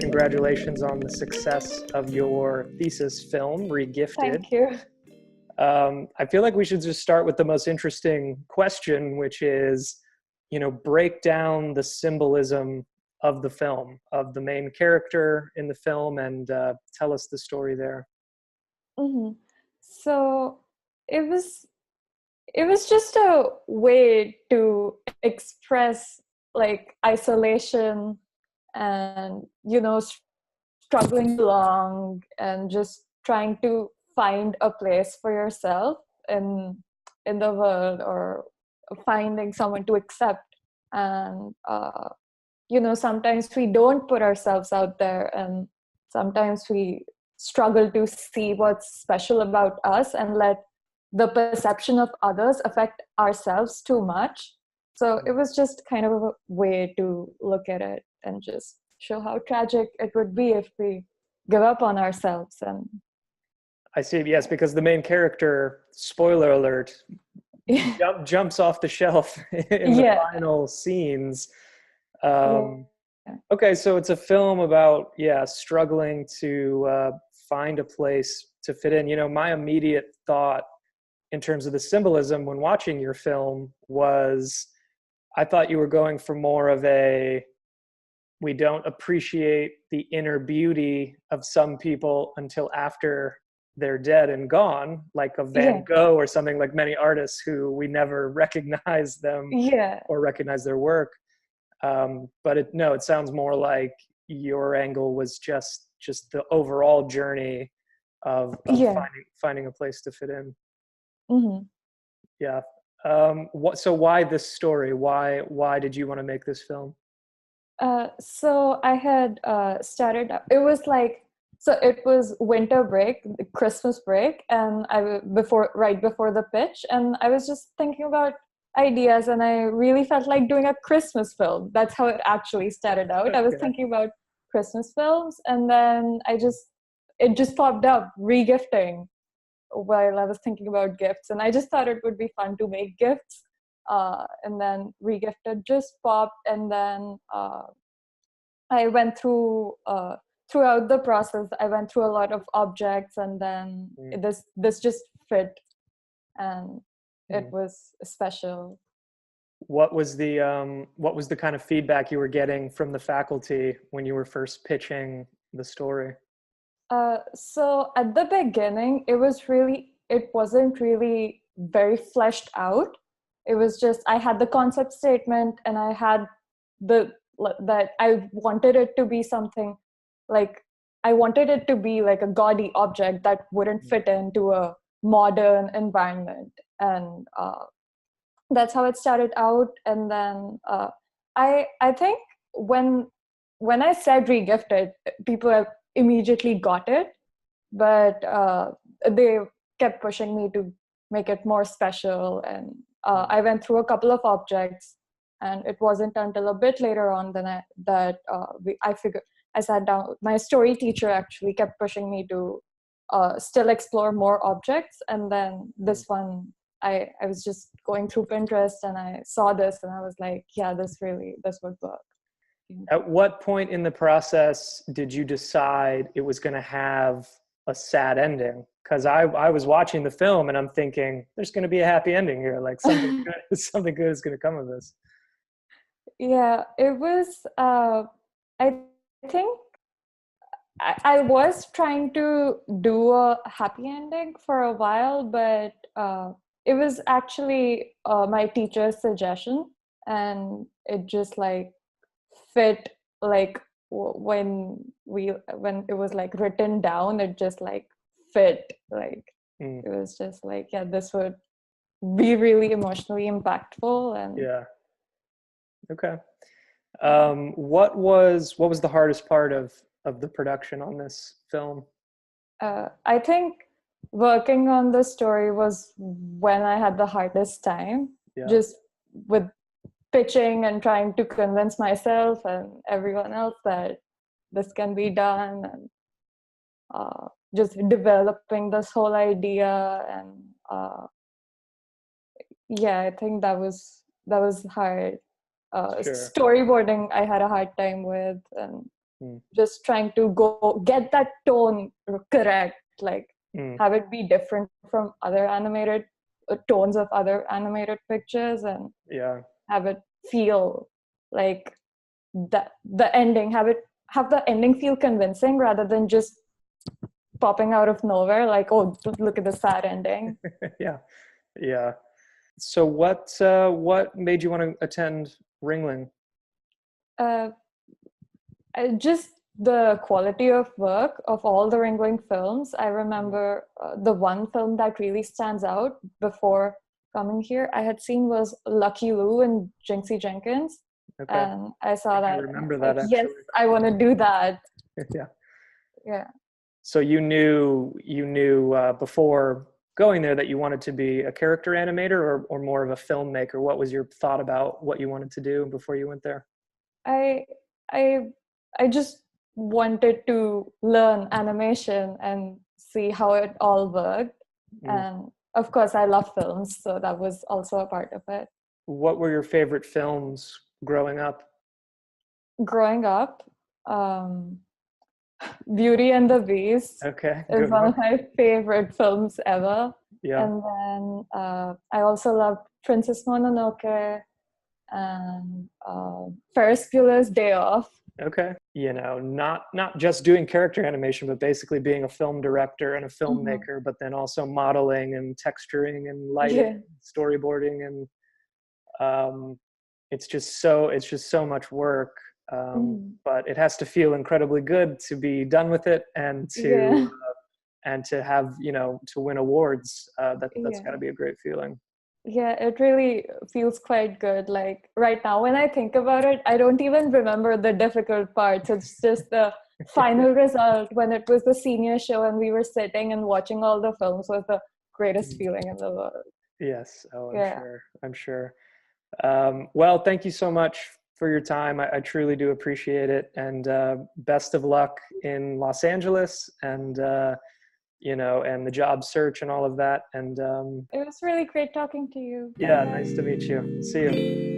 Congratulations on the success of your thesis film, Regifted. Thank you. I feel like we should just start with the most interesting question, which is, break down the symbolism of the film, of the main character in the film, and tell us the story there. Mm-hmm. So it was just a way to express like isolation and struggling along and just trying to find a place for yourself in the world, or finding someone to accept. And sometimes we don't put ourselves out there, and sometimes we struggle to see what's special about us and let the perception of others affect ourselves too much. So it was just kind of a way to look at it and just show how tragic it would be if we give up on ourselves. And I see. Yes, because the main character, spoiler alert, jumps off the shelf in the final scenes. Okay, so it's a film about struggling to find a place to fit in. My immediate thought in terms of the symbolism when watching your film was, I thought you were going for more of a, we don't appreciate the inner beauty of some people until after they're dead and gone, like a Van Gogh or something, like many artists who we never recognize them or recognize their work. But it sounds more like your angle was just the overall journey of finding a place to fit in. Mm-hmm. Yeah. So why this story? Why did you want to make this film? So I had started. It was winter break, Christmas break, and right before the pitch, and I was just thinking about ideas, and I really felt like doing a Christmas film. That's how it actually started out. Okay. I was thinking about Christmas films, and then it just popped up, regifting, while I was thinking about gifts, and I just thought it would be fun to make gifts. And then Regifted just popped, and then I went through throughout the process. I went through a lot of objects, and then this just fit, and it was special. What was the kind of feedback you were getting from the faculty when you were first pitching the story? So at the beginning, it wasn't really very fleshed out. It was just, I had the concept statement, and I had that I wanted it to be something like, I wanted it to be like a gaudy object that wouldn't fit into a modern environment. And that's how it started out. And then I think when I said Regifted, people immediately got it, but they kept pushing me to make it more special. And I went through a couple of objects, and it wasn't until a bit later on I sat down. My story teacher actually kept pushing me to still explore more objects. And then this one, I was just going through Pinterest, and I saw this, and I was like, yeah, this would work. At what point in the process did you decide it was going to have a sad ending? Because I was watching the film, and I'm thinking, there's going to be a happy ending here. Like something good is going to come of this. Yeah, it was. I think I was trying to do a happy ending for a while, but it was actually my teacher's suggestion, and it just like fit, like when it was like written down, it just like fit, like it was just like, yeah, this would be really emotionally impactful. And okay. What was the hardest part of the production on this film? I think working on the story was when I had the hardest time, Yeah. just with pitching and trying to convince myself and everyone else that this can be done, and just developing this whole idea. And yeah, I think that was hard. Sure. Storyboarding I had a hard time with, and Mm. just trying to get that tone correct, like have it be different from other animated tones of other animated pictures, and Yeah. have it feel like the ending, have the ending feel convincing rather than just popping out of nowhere, like, oh, look at the sad ending. Yeah. Yeah. So what made you want to attend Ringling? uh, just the quality of work of all the Ringling films. I remember the one film that really stands out before coming here I had seen was Lucky Lou and Jinxie Jenkins. Okay. And I saw I that. remember Like, that, yes, actually. I want to do that. Yeah. Yeah. So you knew before going there that you wanted to be a character animator, or more of a filmmaker? What was your thought about what you wanted to do before you went there? I I I just wanted to learn animation and see how it all worked. Mm. And of course, I love films, so that was also a part of it. What were your favorite films growing up? Growing up, um, Beauty and the Beast Okay, is good one one. of my favorite films ever. Yeah. And then I also loved Princess Mononoke and Ferris Bueller's Day Off. Okay. Not just doing character animation, but basically being a film director and a Mhm. filmmaker, but then also modeling and texturing and lighting, Yeah. storyboarding, and um, it's just so much work. Mhm. But it has to feel incredibly good to be done with it, Yeah. and to have, to win awards. That's got to Yeah. be a great feeling. Yeah, it really feels quite good. Like right now, when I think about it, I don't even remember the difficult parts. It's just the final result when it was the senior show and we were sitting and watching all the films was the greatest feeling in the world. Yes. Oh, I'm Yeah. sure. I'm sure. Well, thank you so much for your time. I truly do appreciate it. And best of luck in Los Angeles, and the job search and all of that. And It was really great talking to you. yeah, nice to meet you. See you.